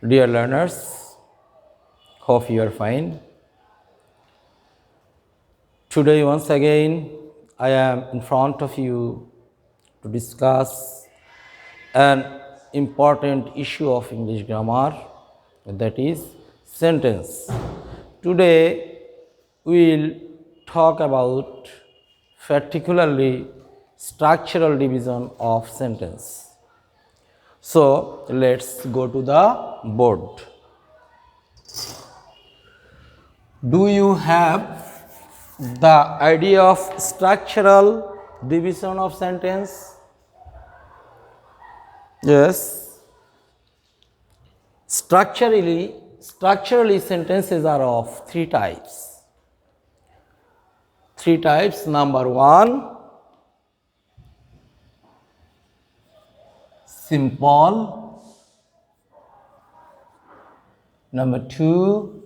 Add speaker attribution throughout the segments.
Speaker 1: Dear learners, hope you are fine. Today, once again, I am in front of you to discuss an important issue of English grammar, that is sentence. Today, we will talk about particularly structural division of sentence. So, let's go to the board. Do you have the idea of structural division of sentence? Yes. Structurally sentences are of three types. Number one, simple. Number two,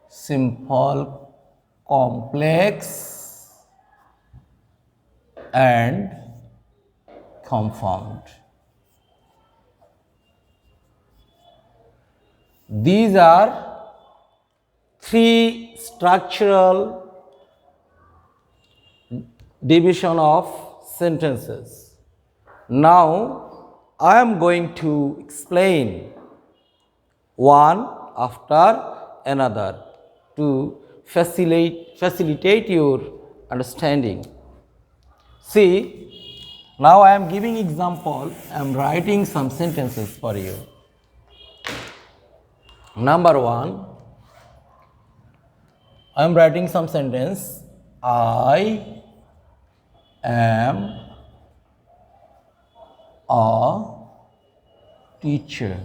Speaker 1: simple complex, and compound. These are three structural division of sentences. Now I am going to explain one after another to facilitate your understanding. See, now I am giving example, I am writing some sentences for you. Number one, I am writing some sentence. I am a teacher.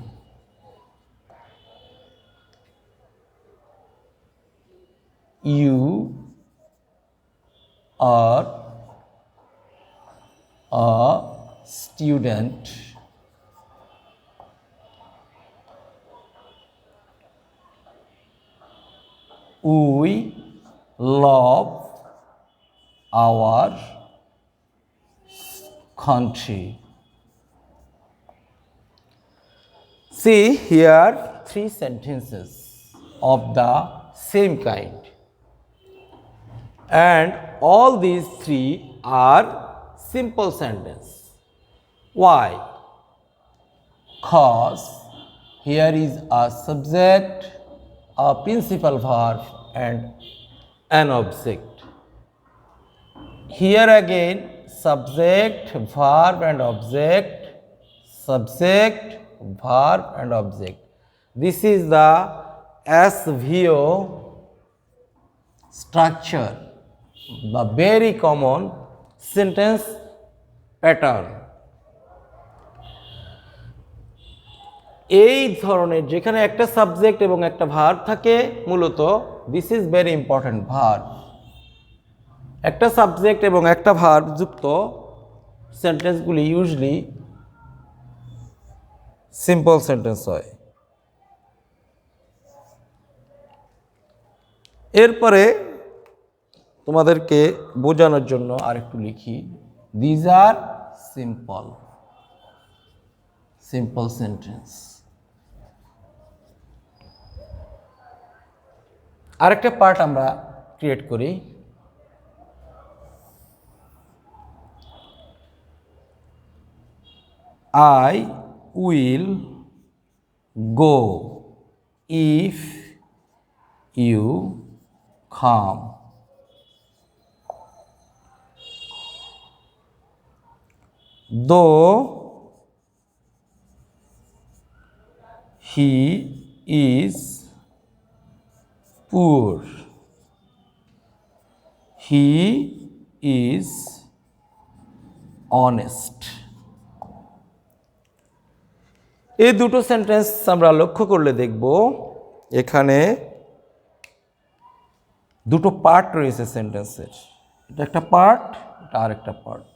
Speaker 1: You are a student. We love our country. See here three sentences of the same kind, and all these three are simple sentences. Why? Because here is a subject, a principal verb, and an object. Here again, subject, verb, and object, subject, verb, and object. This is the SVO structure, the very common sentence pattern. এই ধরনের যেখানে একটা subject এবং একটা verb থাকে, মূলত this is very important verb. একটা subject এবং একটা ভার্ব যুক্ত সেন্টেন্সগুলি ইউজুয়ালি সিম্পল সেন্টেন্স হয়। এরপরে তোমাদেরকে বোঝানোর জন্য আরেকটু লিখি, দিজ আর সিম্পল সেন্টেন্স। আরেকটা পার্ট আমরা ক্রিয়েট করি। I will go if you come. Though he is poor, he is honest. এই দুটো সেন্টেন্স আমরা লক্ষ্য করলে দেখব এখানে দুটো পার্ট রয়েছে সেন্টেন্সের। এটা একটা পার্ট, এটা আরেকটা পার্ট।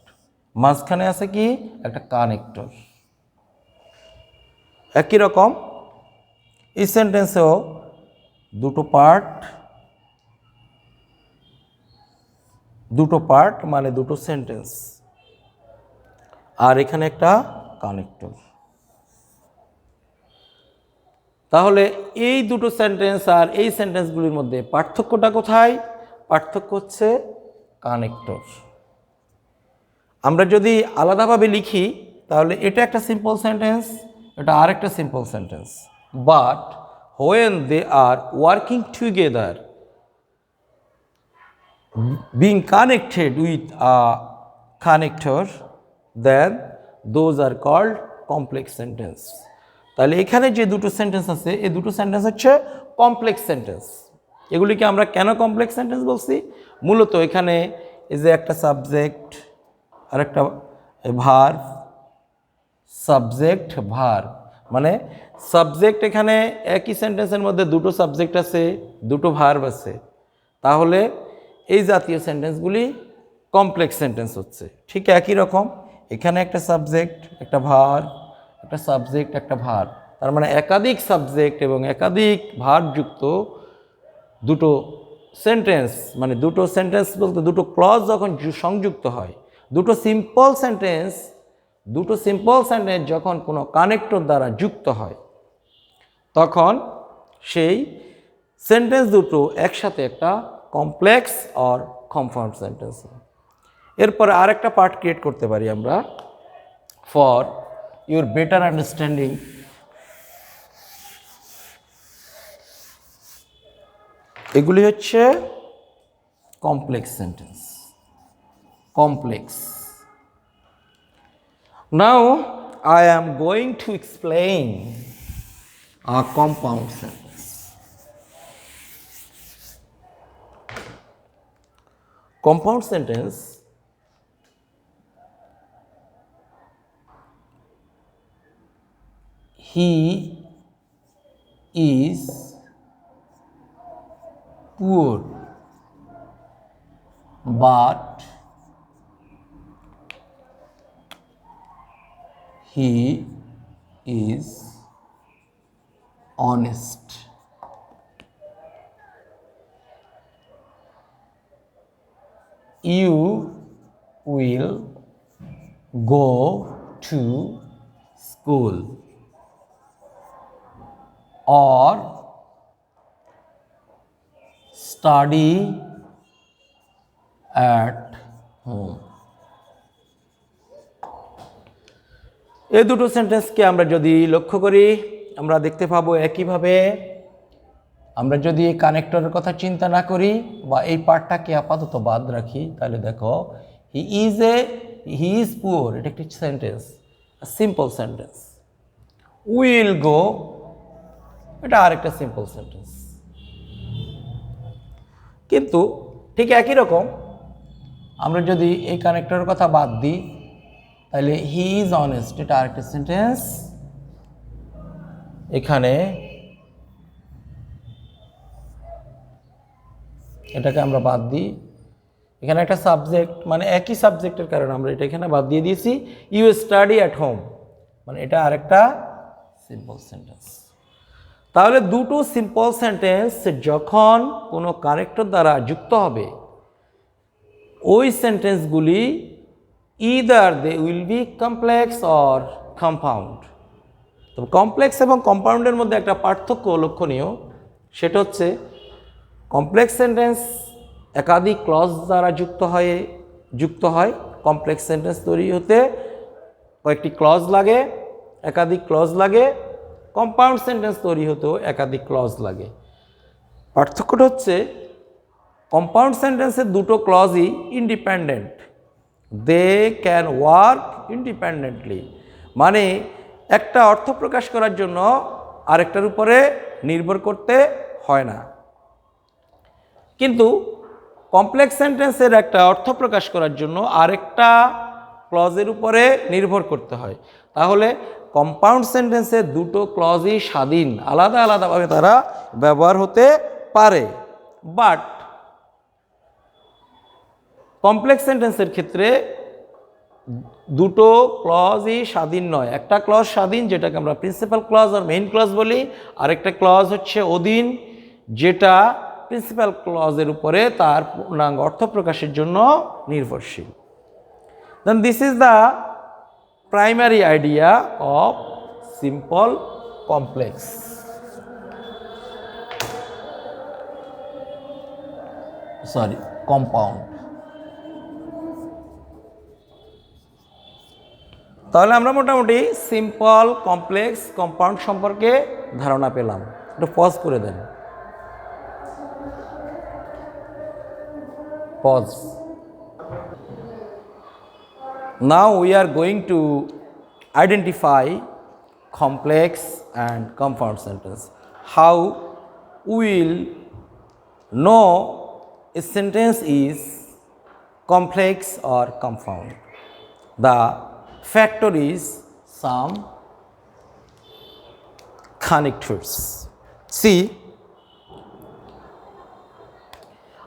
Speaker 1: মাঝখানে আছে কি একটা কানেক্টর। একই রকম এই সেন্টেন্সেও দুটো পার্ট মানে দুটো সেন্টেন্স, আর এখানে একটা কানেক্টর। তাহলে এই দুটো সেন্টেন্স আর এই সেন্টেন্সগুলির মধ্যে পার্থক্যটা কোথায়? পার্থক্য হচ্ছে কানেক্টর। আমরা যদি আলাদাভাবে লিখি তাহলে এটা একটা সিম্পল সেন্টেন্স, এটা আরেকটা simple sentence, but when they are working together, being connected with a connector, then those are called complex sentence. তাহলে এখানে যে দুটো সেন্টেন্স আছে এই দুটো সেন্টেন্স হচ্ছে কমপ্লেক্স সেন্টেন্স। এগুলিকে আমরা কেন কমপ্লেক্স সেন্টেন্স বলছি? মূলত এখানে এই যে একটা সাবজেক্ট আর একটা ভার্ব, সাবজেক্ট ভার্ব, মানে সাবজেক্ট এখানে একই সেন্টেন্সের মধ্যে দুটো সাবজেক্ট আছে, দুটো ভার্ব আছে, তাহলে এই জাতীয় সেন্টেন্সগুলি কমপ্লেক্স সেন্টেন্স হচ্ছে। ঠিক একই রকম এখানে একটা সাবজেক্ট, একটা ভার্ব, একটা সাবজেক্ট, একটা ভার্ব, তার মানে একাধিক সাবজেক্ট এবং একাধিক ভার্ব যুক্ত দুটো সেন্টেন্স, মানে দুটো সেন্টেন্স বলতে দুটো ক্লজ যখন সংযুক্ত হয়, দুটো সিম্পল সেন্টেন্স যখন কোনো কানেক্টর দ্বারা যুক্ত হয় তখন সেই সেন্টেন্স দুটো একসাথে একটা কমপ্লেক্স অর কম্পাউন্ড সেন্টেন্স। এরপরে আরেকটা পার্ট ক্রিয়েট করতে পারি আমরা ফর ইউর বেটার আন্ডারস্ট্যান্ডিং। এগুলি হচ্ছে complex sentence, complex. Now I am going to explain a compound sentence. Compound sentence he is poor but he is honest. You will go to school or study at home. এই দুটো সেন্টেন্সকে আমরা যদি লক্ষ্য করি আমরা দেখতে পাবো একইভাবে আমরা যদি এই কানেক্টরের কথা চিন্তা না করি বা এই পার্টটাকে আপাতত বাদ রাখি তাহলে দেখো হি ইজ পুয়ার, এটা একটি sentence, simple sentence. Will go, এটা আরেকটা সিম্পল সেন্টেন্স। কিন্তু ঠিক একই রকম আমরা যদি এই কানেক্টরের কথা বাদ দিই তাহলে হি ইজ অনেস্ট, এটা আরেকটা সেন্টেন্স। এখানে এটাকে আমরা বাদ দিই, এখানে একটা সাবজেক্ট, মানে একই সাবজেক্টের কারণে আমরা এটা এখানে বাদ দিয়ে দিয়েছি। ইউ স্টাডি অ্যাট হোম, মানে এটা আরেকটা সিম্পল সেন্টেন্স। তাহলে দুটো সিম্পল সেন্টেন্স যখন কোনো কানেক্টর দ্বারা যুক্ত হবে ওই সেন্টেন্সগুলি either they will be complex or compound. তো কমপ্লেক্স এবং কম্পাউন্ডের মধ্যে একটা পার্থক্য লক্ষণীয়, সেটা হচ্ছে কমপ্লেক্স সেন্টেন্স একাধিক ক্লজ দ্বারা যুক্ত হয়। কমপ্লেক্স সেন্টেন্স তৈরি হতে কয়েকটি ক্লজ লাগে, একাধিক ক্লজ লাগে। কম্পাউন্ড সেন্টেন্স তৈরি হতেও একাধিক ক্লজ লাগে। পার্থক্যটা হচ্ছে কম্পাউন্ড সেন্টেন্সের দুটো ক্লজই independent, they can work independently, মানে একটা অর্থ প্রকাশ করার জন্য আরেকটার উপরে নির্ভর করতে হয় না। কিন্তু কমপ্লেক্স সেন্টেন্সের একটা অর্থ প্রকাশ করার জন্য আরেকটা ক্লজের উপরে নির্ভর করতে হয়। তাহলে কম্পাউন্ড সেন্টেন্সের দুটো ক্লজই স্বাধীন, আলাদা আলাদাভাবে তারা ব্যবহার হতে পারে। বাট কমপ্লেক্স সেন্টেন্সের ক্ষেত্রে দুটো ক্লজই স্বাধীন নয়। একটা ক্লজ স্বাধীন, যেটাকে আমরা প্রিন্সিপাল ক্লজ আর মেইন ক্লজ বলি, আরেকটা ক্লজ হচ্ছে অধীন, যেটা প্রিন্সিপাল ক্লজের উপরে তার পূর্ণাঙ্গ অর্থ প্রকাশের জন্য নির্ভরশীল। Then this is the primary idea of simple complex. Compound. তাহলে আমরা মোটামুটি সিম্পল, কমপ্লেক্স, কম্পাউন্ড সম্পর্কে ধারণা পেলাম। একটু পজ করে দেন, pause. Now we are going to identify complex and compound sentence. How we will know a sentence is complex or compound? The factor is some connectors. See,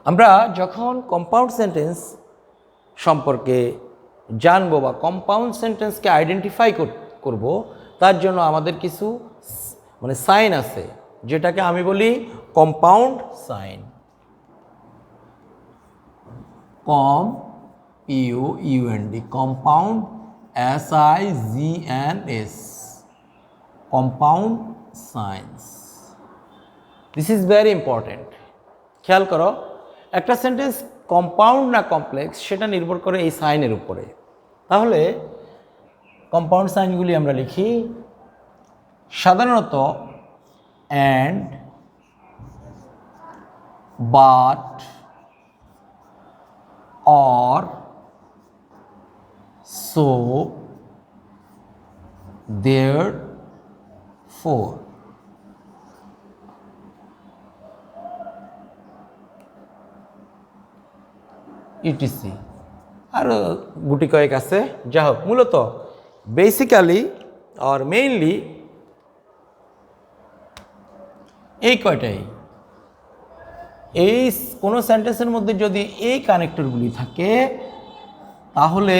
Speaker 1: আমরা যখন compound sentence সম্পর্কে জানবো বা কম্পাউন্ড সেন্টেন্সকে আইডেন্টিফাই করব, তার জন্য আমাদের কিছু সাইন আছে, যেটাকে আমি বলি compound sign. POUND, compound, SIGNS, compound signs. This is very important. খেয়াল করো, একটা সেন্টেন্স কম্পাউন্ড না কমপ্লেক্স সেটা নির্ভর করে এই সাইনের উপরে। তাহলে কম্পাউন্ড সাইনগুলি আমরা লিখি সাধারণত and, but, or, so, therefore. Etc আরও গুটি কয়েক আছে। যা হোক, মূলত বেসিক্যালি আর মেইনলি এই কয়টাই। এই কোনো সেন্টেন্সের মধ্যে যদি এই কানেক্টরগুলি থাকে তাহলে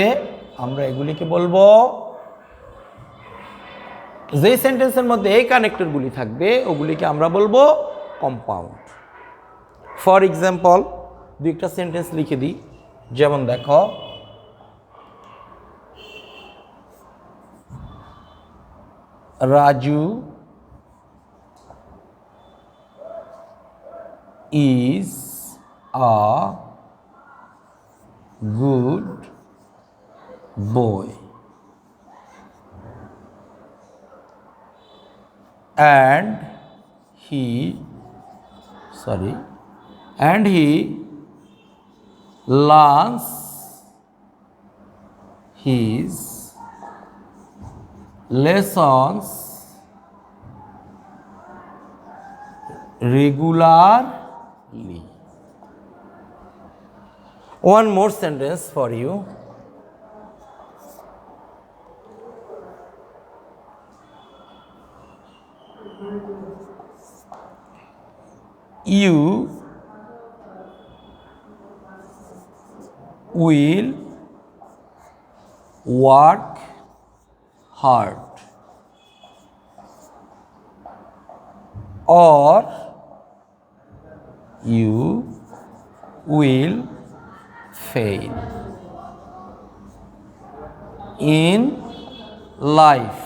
Speaker 1: আমরা এগুলিকে বলবো, যেই সেন্টেন্সের মধ্যে এই কানেক্টরগুলি থাকবে ওগুলিকে আমরা বলবো কম্পাউন্ড। ফর এক্সাম্পল দুই একটা সেন্টেন্স লিখে দিই। যেমন দেখো, Raju is a good boy and he learns his lessons regularly. One more sentence for you. You will work hard or you will fail in life.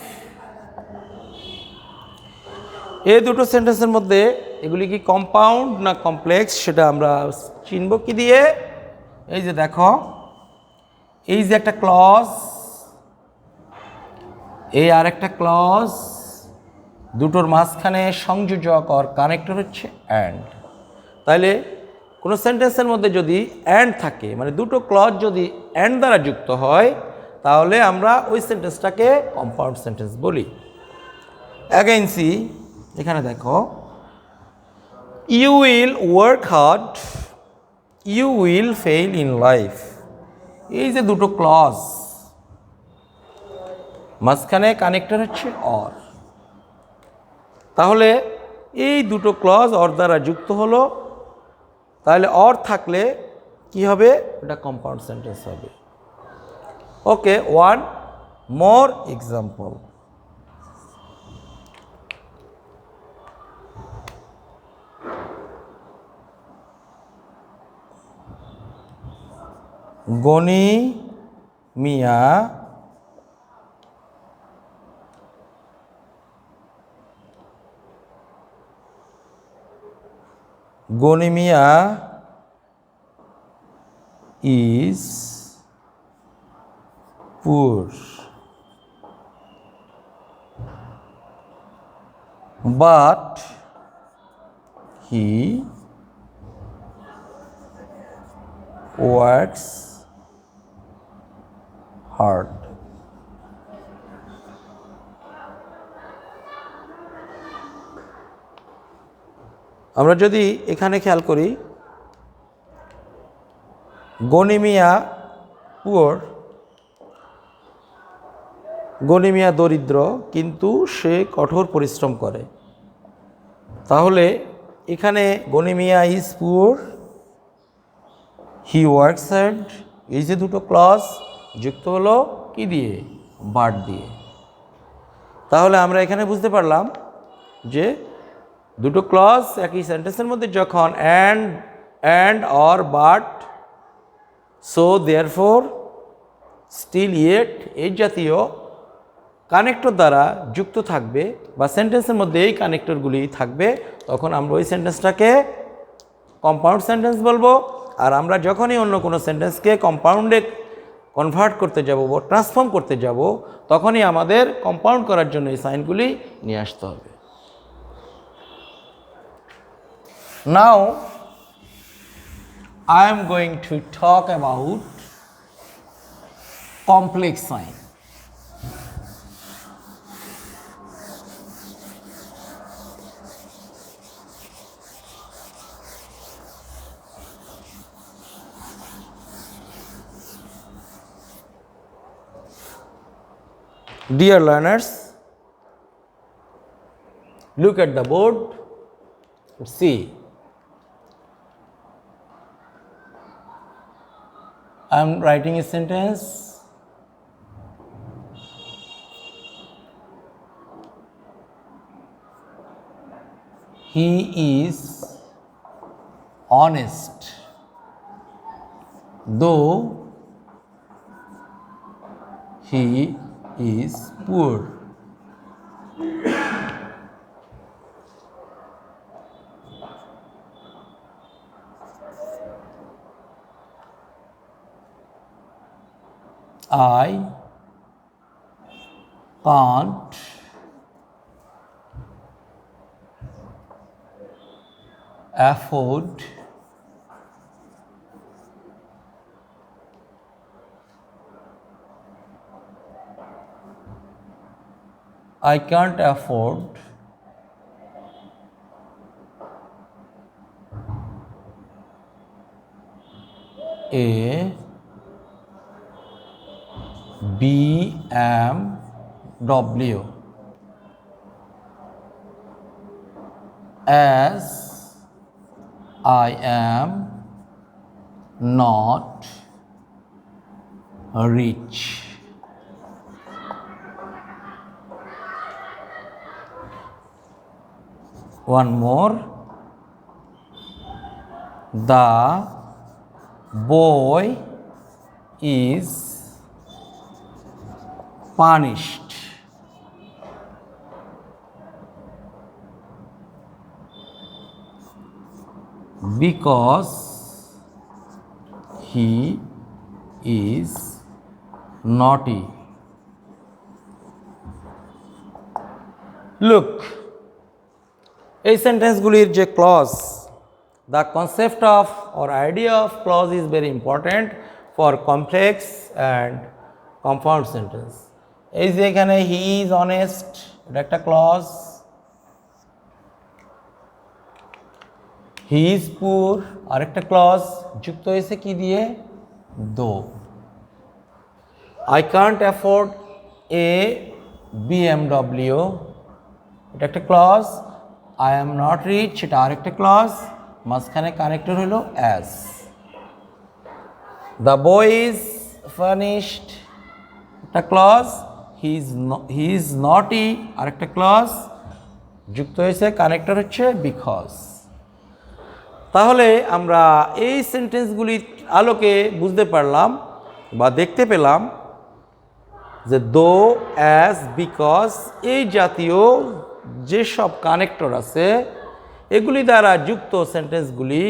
Speaker 1: এই দুটো সেন্টেন্সের মধ্যে এগুলি কি কম্পাউন্ড না কমপ্লেক্স সেটা আমরা চিনব কি দিয়ে? এই যে দেখো, এই যে একটা ক্লজ, এই আর একটা ক্লজ, দুটোর মাঝখানে সংযোজক আর কানেক্টর হচ্ছে অ্যান্ড। তাহলে কোনো সেন্টেন্সের মধ্যে যদি অ্যান্ড থাকে, মানে দুটো ক্লজ যদি অ্যান্ড দ্বারা যুক্ত হয়, তাহলে আমরা ওই সেন্টেন্সটাকে কম্পাউন্ড সেন্টেন্স বলি। অ্যাগেইন সি, এখানে দেখো, you will work hard, you will fail in life. এই যে দুটো ক্লজ, মাঝখানে কানেক্টর হচ্ছে অর। তাহলে এই দুটো ক্লজ অর দ্বারা যুক্ত হলো, তাহলে অর থাকলে কি হবে? এটা কম্পাউন্ড সেন্টেন্স হবে। Okay, one more example. Gani Mia is poor, but he works hard. আমরা যদি এখানে খেয়াল করি, গনি মিয়া পুয়ার, গনি মিয়া দরিদ্র কিন্তু সে কঠোর পরিশ্রম করে, তাহলে এখানে Gani Mia is poor, he works hard, এই যে দুটো ক্লজ যুক্ত হলো কি দিয়ে? বাট দিয়ে। তাহলে আমরা এখানে বুঝতে পারলাম যে দুটো ক্লজ একই সেন্টেন্সের মধ্যে যখন and or but, so therefore, still, yet এই জাতীয় কানেক্টর দ্বারা যুক্ত থাকবে বা সেন্টেন্সের মধ্যে এই কানেক্টরগুলি থাকবে, তখন আমরা ওই সেন্টেন্সটাকে কম্পাউন্ড সেন্টেন্স বলবো। আর আমরা যখনই অন্য কোনো সেন্টেন্সকে কম্পাউন্ডে কনভার্ট করতে যাব বা ট্রান্সফর্ম করতে যাব, তখনই আমাদের কম্পাউন্ড করার জন্য এই সাইনগুলি নিয়ে আসতে হবে। Now I am going to talk about complex sign. Dear learners, look at the board, see. I am writing a sentence. He is honest, though he is poor. I can't afford I can't afford a BMW as I am not rich. One more. The boy is punished because he is naughty. Look, এই সেন্টেন্সগুলির যে clause, the concept of or idea of clause is very important for complex and compound sentence. এই যে এখানে he is honest, এটা একটা clause, he is poor আরেকটা clause যুক্ত হয়েছে কি দিয়ে? though. I can't afford a BMW, এটা একটা clause, I am not rich এটা আরেকটা ক্লজ, মাঝখানে কানেক্টর হলো as. The boy is furnished একটা ক্লজ, he is naughty আরেকটা ক্লজ যুক্ত হয়েছে কানেক্টর হচ্ছে because. তাহলে আমরা এই সেন্টেন্সগুলির আলোকে বুঝতে পারলাম বা দেখতে পেলাম যে দো, অ্যাজ, বিকজ এই জাতীয় যেসব কানেক্টর আছে এগুলি দ্বারা যুক্ত সেন্টেন্সগুলি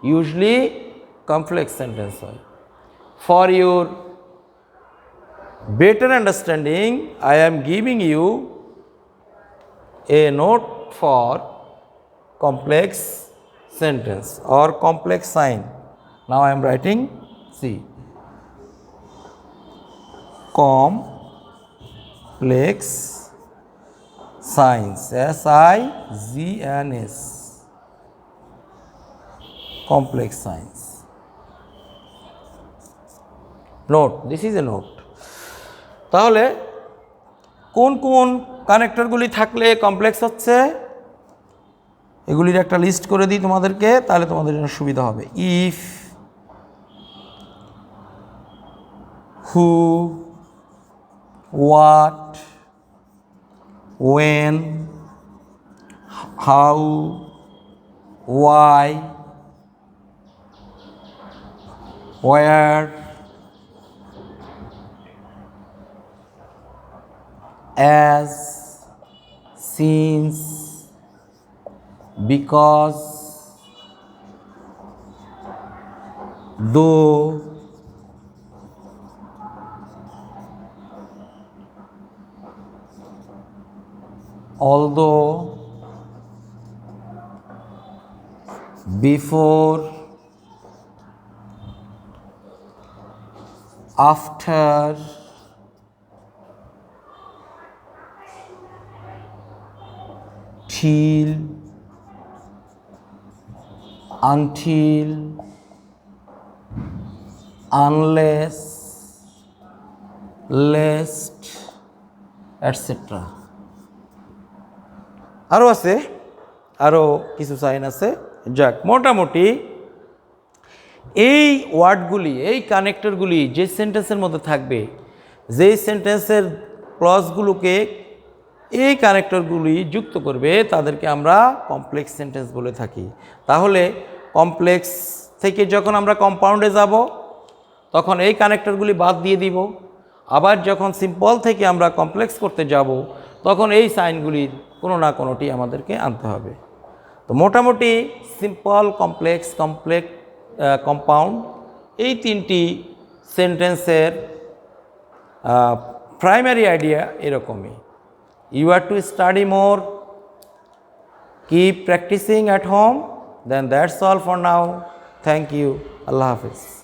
Speaker 1: ইউজুয়ালি কমপ্লেক্স সেন্টেন্স হয়। For your better understanding, I am giving you a note for complex sentence or complex sign. Now I am writing, see, complex signs, SIGNS, complex signs. Note, this is a note. তাহলে কোন কোন কানেক্টরগুলি থাকলে complex হচ্ছে এগুলির একটা list করে দিই তোমাদেরকে, তাহলে তোমাদের জন্য সুবিধা হবে। If, who, what, when, how, why, where, as, since, because, though, although, before, after, till, until, unless, lest, etc. আরও আছে, আরও কিছু সাইন আছে। যাক, মোটামুটি এই ওয়ার্ডগুলি, এই কানেক্টরগুলি যে সেন্টেন্সের মধ্যে থাকবে, যেই সেন্টেন্সের ক্লজগুলোকে এই কানেক্টরগুলি যুক্ত করবে, তাদেরকে আমরা কমপ্লেক্স সেন্টেন্স বলে থাকি। তাহলে কমপ্লেক্স থেকে যখন আমরা কম্পাউন্ডে যাব, তখন এই কানেক্টরগুলি বাদ দিয়ে দিব। আবার যখন সিম্পল থেকে আমরা কমপ্লেক্স করতে যাব, তখন এই সাইনগুলির কোনো না কোনোটি আমাদেরকে আনতে হবে। তো মোটামুটি সিম্পল, কমপ্লেক্স, কম্পাউন্ড, এই তিনটি সেন্টেন্সের প্রাইমারি আইডিয়া এরকমই। You have to study more, keep practicing at home. Then that's all for now. Thank you. Allah Hafiz.